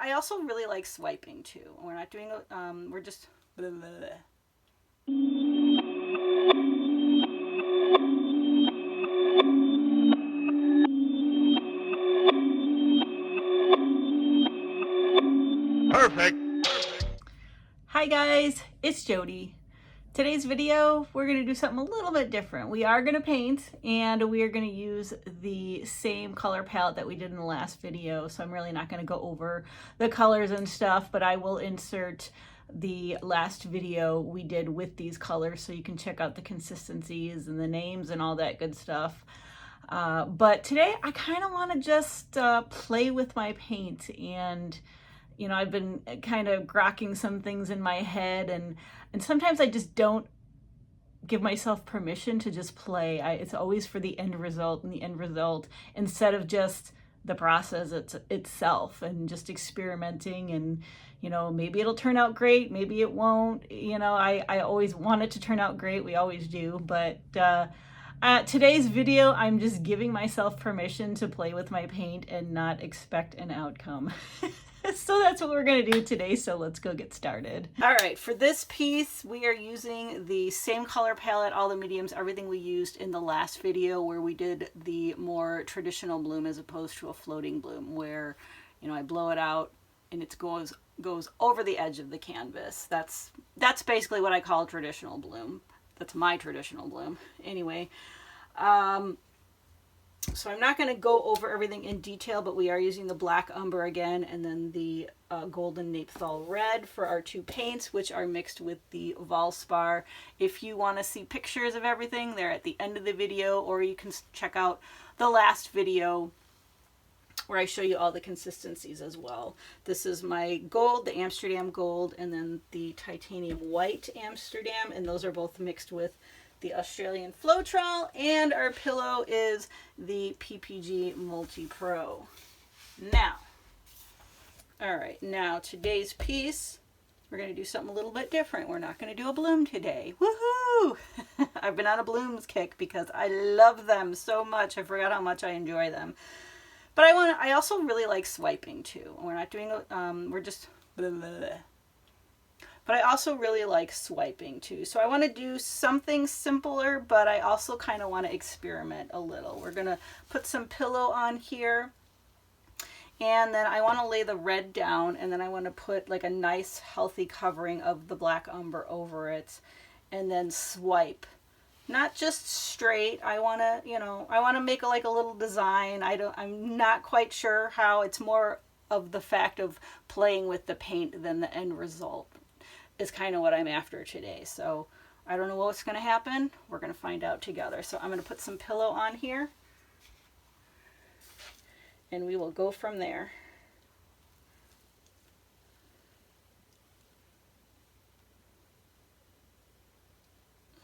I also really like swiping too. We're not doing, we're just, blah, blah, blah. Perfect. Hi guys, it's Jody. Today's video, we're going to do something a little bit different. We are going to paint, and we are going to use the same color palette that we did in the last video. So I'm really not going to go over the colors and stuff, but I will insert the last video we did with these colors so you can check out the consistencies and the names and all that good stuff. But today I kind of want to just play with my paint, and you know, I've been kind of grokking some things in my head, and sometimes I just don't give myself permission to just play. It's always for the end result, and the end result instead of just the process itself, and just experimenting. And you know, maybe it'll turn out great, maybe it won't. You know, I always want it to turn out great. We always do. But today's video, I'm just giving myself permission to play with my paint and not expect an outcome. So that's what we're going to do today, so let's go get started. All right, for this piece, we are using the same color palette, all the mediums, everything we used in the last video where we did the more traditional bloom as opposed to a floating bloom where, you know, I blow it out and it goes over the edge of the canvas. That's basically what I call a traditional bloom. That's my traditional bloom. Anyway, so I'm not going to go over everything in detail, but we are using the black umber again, and then the golden Naphthol red for our two paints, which are mixed with the Valspar. If you want to see pictures of everything, they're at the end of the video, or you can check out the last video where I show you all the consistencies as well. This is my gold, the Amsterdam gold, and then the titanium white Amsterdam, and those are both mixed with the Australian Floetrol, and our pillow is the PPG Multi Pro. Now, all right, now today's piece, we're going to do something a little bit different. We're not going to do a bloom today. Woohoo! I've been on a blooms kick because I love them so much. I forgot how much I enjoy them. But I also really like swiping too. We're not doing, we're just, blah, blah, blah. But I also really like swiping too. So I want to do something simpler, but I also kind of want to experiment a little. We're going to put some pillow on here. And then I want to lay the red down, and then I want to put like a nice healthy covering of the black umber over it, and then swipe. Not just straight. I want to, you know, I want to make like a little design. I'm not quite sure how. It's more of the fact of playing with the paint than the end result is kind of what I'm after today. So I don't know what's going to happen. We're going to find out together. So I'm going to put some pillow on here, and we will go from there.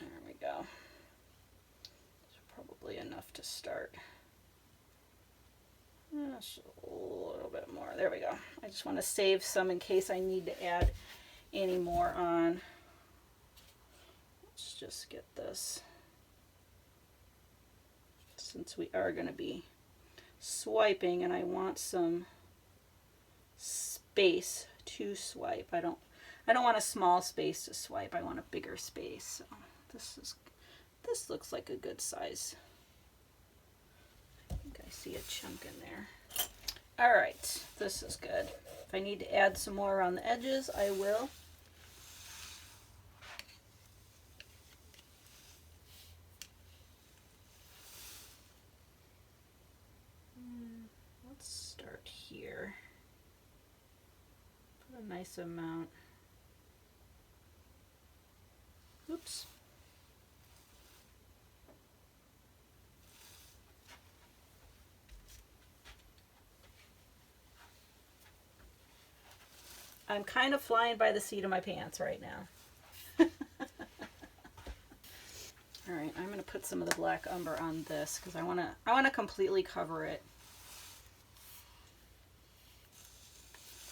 There we go. It's probably enough to start. Just a little bit more. There we go. I just want to save some in case I need to add any more on. Let's just get this, since we are going to be swiping and I want some space to swipe. I don't want a small space to swipe. I want a bigger space. So this looks like a good size. I think I see a chunk in there. All right, this is good. If I need to add some more around the edges, I will. Let's start here. Put a nice amount. Oops. I'm kind of flying by the seat of my pants right now. All right, I'm going to put some of the black umber on this because I want to completely cover it.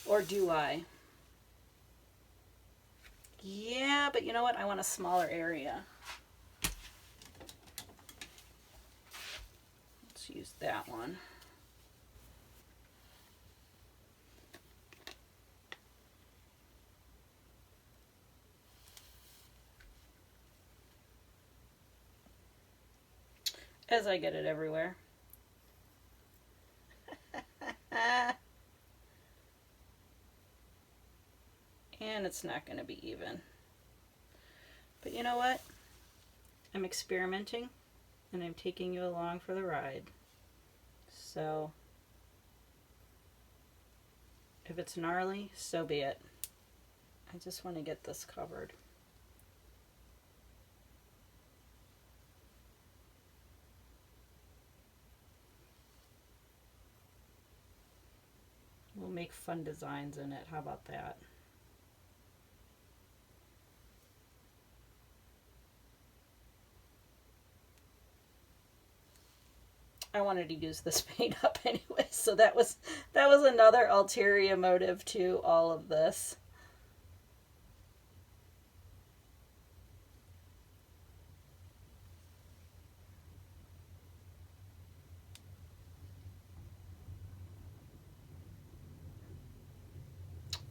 Or do I? Yeah, but you know what? I want a smaller area. Let's use that one. as I get it everywhere. And it's not going to be even. But you know what? I'm experimenting and I'm taking you along for the ride. So if it's gnarly, so be it. I just want to get this covered. We'll make fun designs in it. How about that? I wanted to use this paint up anyway, so that was another ulterior motive to all of this.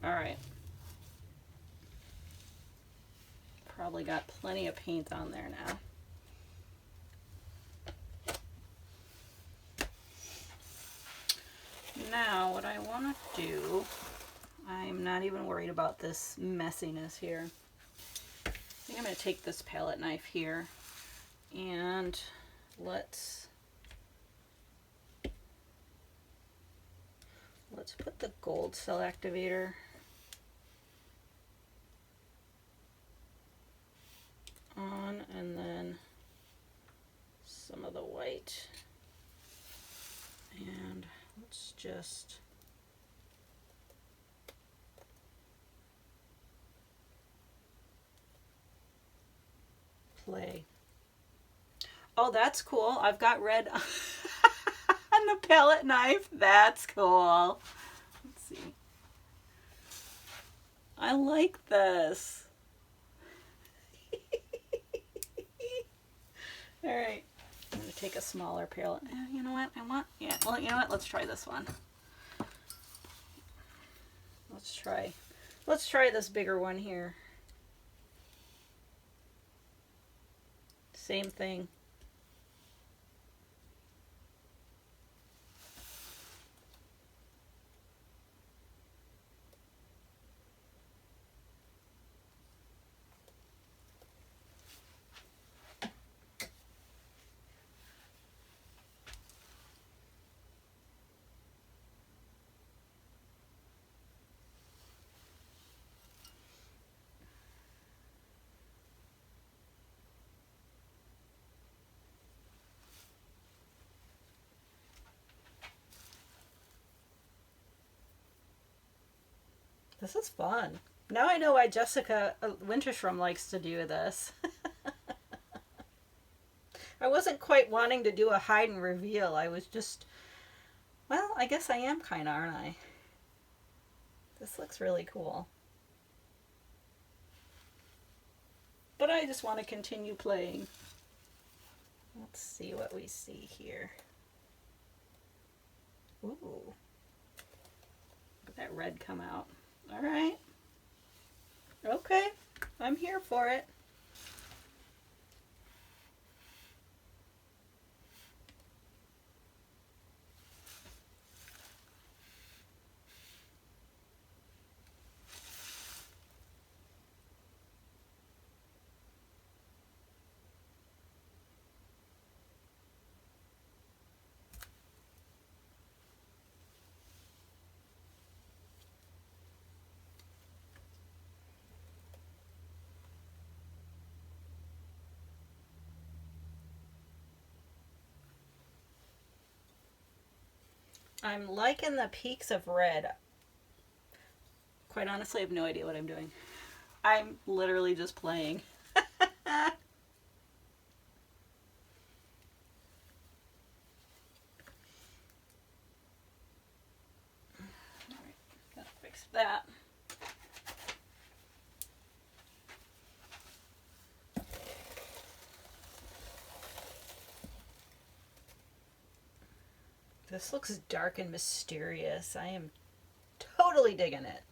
All right. Probably got plenty of paint on there now. Now what I want to do, I'm not even worried about this messiness here. I think I'm going to take this palette knife here and let's put the gold cell activator on, and then some of the white, and let's just play. Oh, that's cool. I've got red on the palette knife. That's cool. Let's see. I like this. All right. I'm going to take a smaller palette. You know what? Well, you know what? Let's try this one. Let's try this bigger one here. Same thing. This is fun. Now I know why Jessica Winterstrom likes to do this. I wasn't quite wanting to do a hide and reveal. I was just, well, I guess I am kind of, aren't I? This looks really cool. But I just want to continue playing. Let's see what we see here. Ooh. Look at that red come out. All right. Okay. I'm here for it. I'm liking the peaks of red. Quite honestly, I have no idea what I'm doing. I'm literally just playing. Alright, gotta fix that. This looks dark and mysterious. I am totally digging it.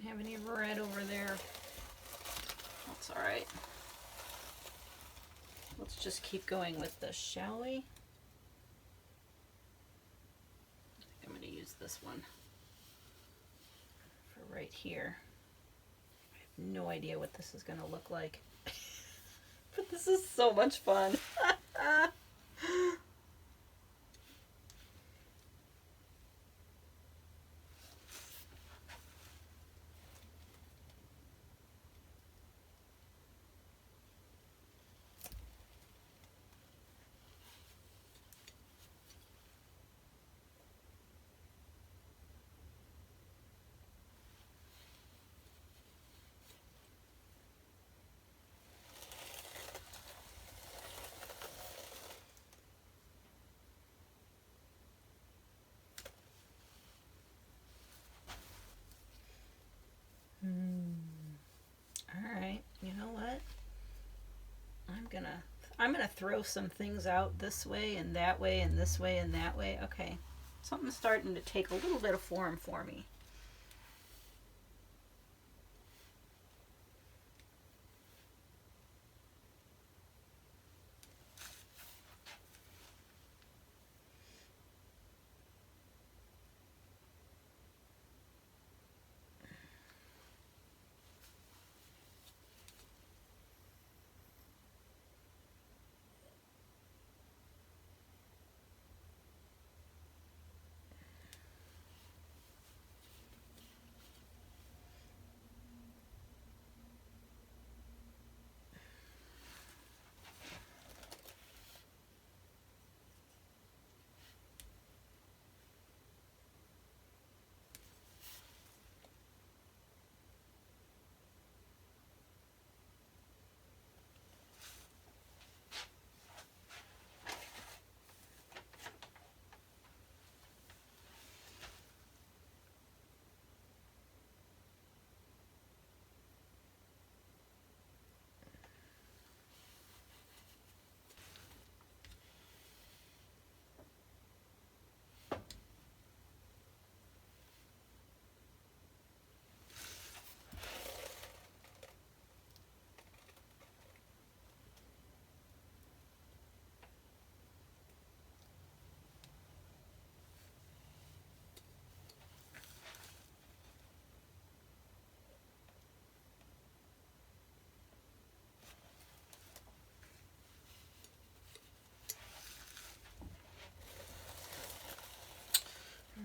have any red over there. That's all right. Let's just keep going with this, shall we? I think I'm going to use this one for right here. I have no idea what this is going to look like. But this is so much fun. All right, you know what? I'm gonna throw some things out this way and that way and this way and that way. Okay, something's starting to take a little bit of form for me.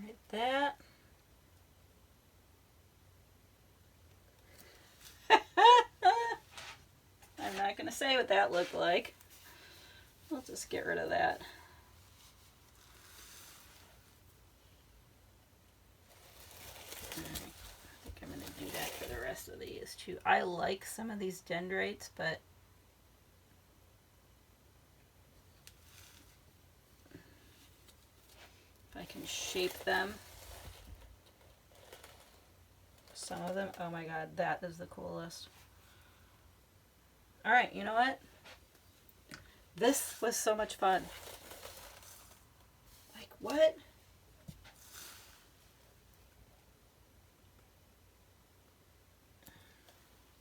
Right, that. I'm not going to say what that looked like. Let's just get rid of that. All right. I think I'm going to do that for the rest of these too. I like some of these dendrites, but if I can shape them. Some of them, oh my god, that is the coolest. All right, you know what? This was so much fun. Like, what?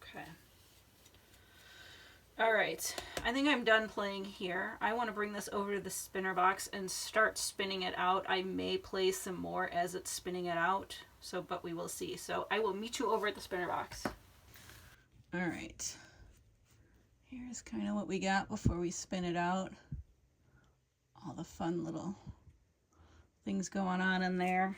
Okay. All right, I think I'm done playing here. I want to bring this over to the spinner box and start spinning it out. I may play some more as it's spinning it out, but we will see. So I will meet you over at the spinner box. All right. Here's kind of what we got before we spin it out. All the fun little things going on in there.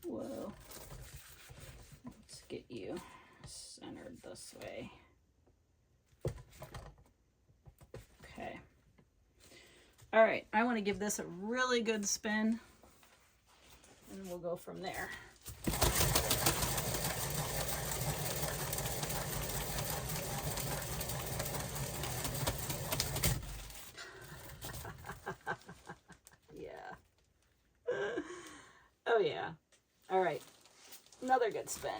Whoa. Let's get you centered this way. Okay. All right, I want to give this a really good spin, and we'll go from there. Oh yeah. All right. Another good spin.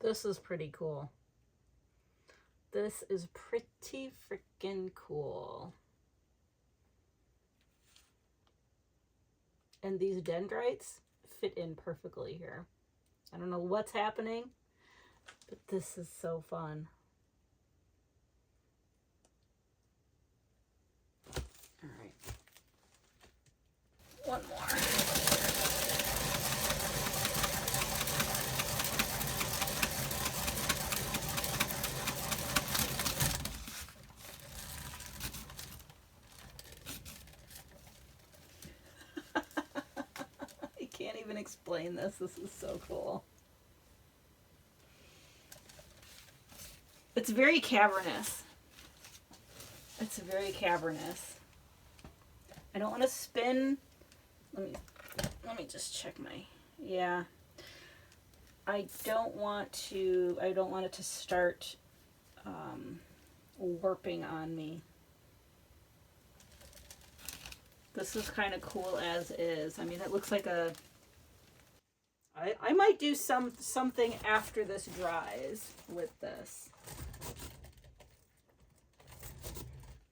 This is pretty cool. This is pretty freaking cool. And these dendrites fit in perfectly here. I don't know what's happening, but this is so fun. All right. One more. I can't even explain this. This is so cool. It's very cavernous. It's very cavernous. I don't want to spin. Let me just check my, yeah. I don't want it to start warping on me. This is kind of cool as is. I mean, it looks like a, I might do something after this dries with this.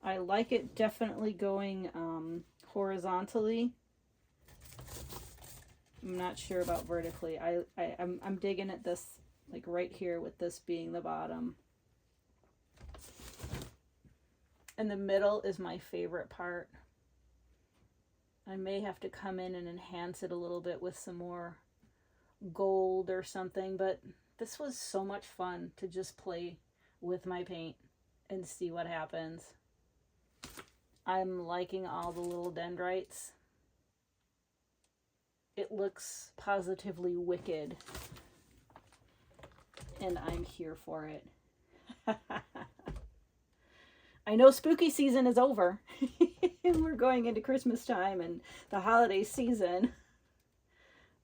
I like it definitely going horizontally. I'm not sure about vertically. I'm digging at this, like right here, with this being the bottom. And the middle is my favorite part. I may have to come in and enhance it a little bit with some more gold or something, but this was so much fun to just play with my paint and see what happens. I'm liking all the little dendrites. It looks positively wicked, and I'm here for it. I know spooky season is over, and we're going into Christmas time and the holiday season,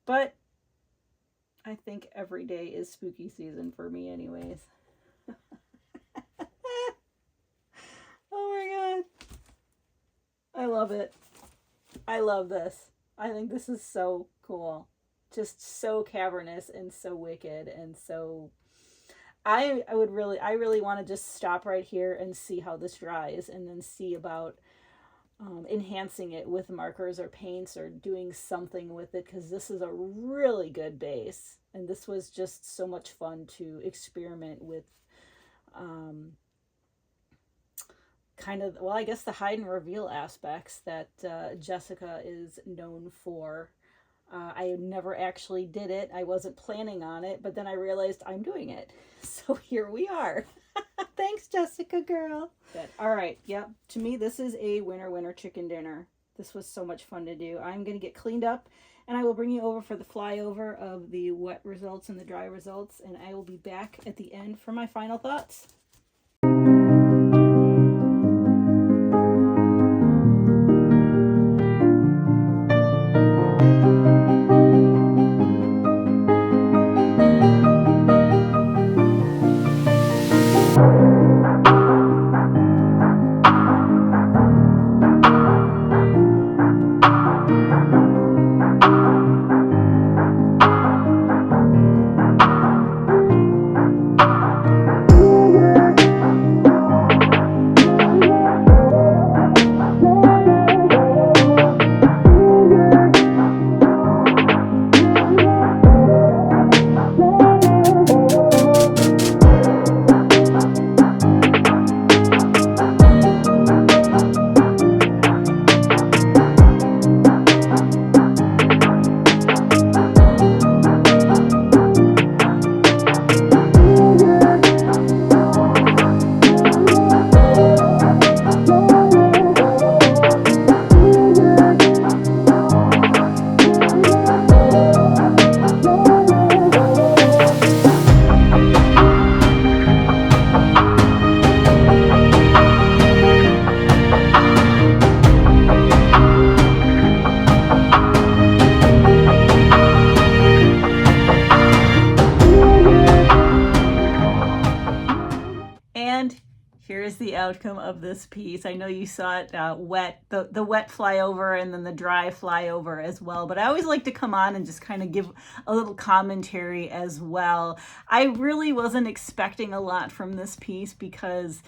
but I think every day is spooky season for me anyways. Oh my god. I love it. I love this. I think this is so cool. Just so cavernous and so wicked and so... I really want to just stop right here and see how this dries, and then see about enhancing it with markers or paints or doing something with it, because this is a really good base, and this was just so much fun to experiment with. Kind of, well, I guess the hide and reveal aspects that Jessica is known for. I never actually did it. I wasn't planning on it, but then I realized I'm doing it. So here we are. Thanks, Jessica girl. Good. All right. Yep. To me, this is a winner chicken dinner. This was so much fun to do. I'm going to get cleaned up, and I will bring you over for the flyover of the wet results and the dry results, and I will be back at the end for my final thoughts. outcome of this piece. I know you saw it wet, the wet flyover and then the dry flyover as well, but I always like to come on and just kind of give a little commentary as well. I really wasn't expecting a lot from this piece because,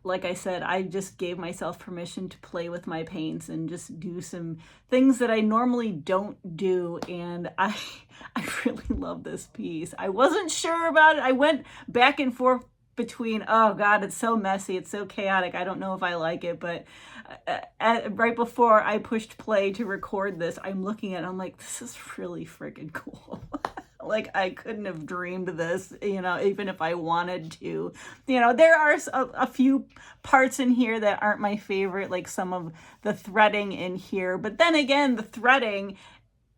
like I said, I just gave myself permission to play with my paints and just do some things that I normally don't do. And I really love this piece. I wasn't sure about it. I went back and forth between, oh God, it's so messy, it's so chaotic, I don't know if I like it. But right before I pushed play to record this, I'm looking at it, I'm like, this is really freaking cool. Like, I couldn't have dreamed this, you know, even if I wanted to. You know, there are a few parts in here that aren't my favorite, like some of the threading in here. But then again, the threading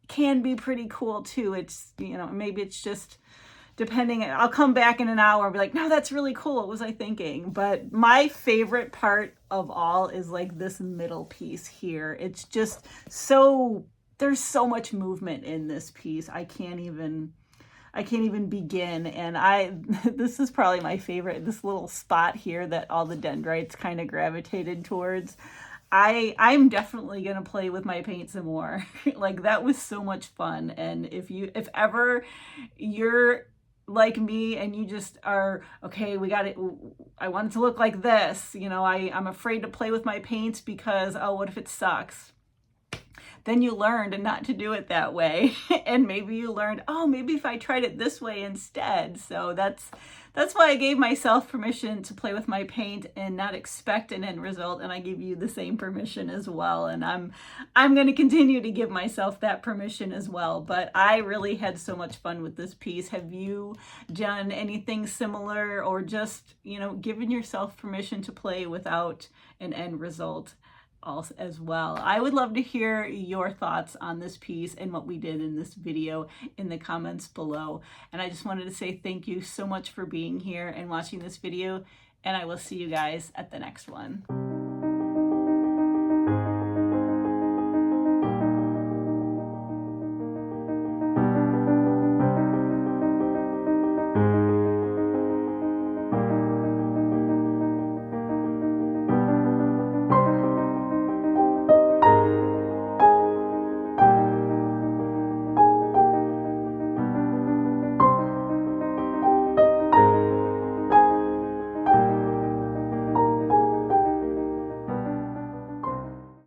can be pretty cool too. It's, you know, maybe it's just depending. I'll come back in an hour and be like, no, that's really cool. What was I thinking? But my favorite part of all is like this middle piece here. It's just so... there's so much movement in this piece. I can't even begin. And this is probably my favorite, this little spot here that all the dendrites kind of gravitated towards. I'm definitely going to play with my paint some more. Like, that was so much fun. And if ever you're like me and you just are, okay, we got it, I want it to look like this, you know, I'm afraid to play with my paints because, oh, what if it sucks? Then you learned not to do it that way. And maybe you learned, oh, maybe if I tried it this way instead. So that's why I gave myself permission to play with my paint and not expect an end result. And I give you the same permission as well. And I'm going to continue to give myself that permission as well. But I really had so much fun with this piece. Have you done anything similar, or just, you know, given yourself permission to play without an end result as well? I would love to hear your thoughts on this piece and what we did in this video in the comments below. And I just wanted to say thank you so much for being here and watching this video, and I will see you guys at the next one.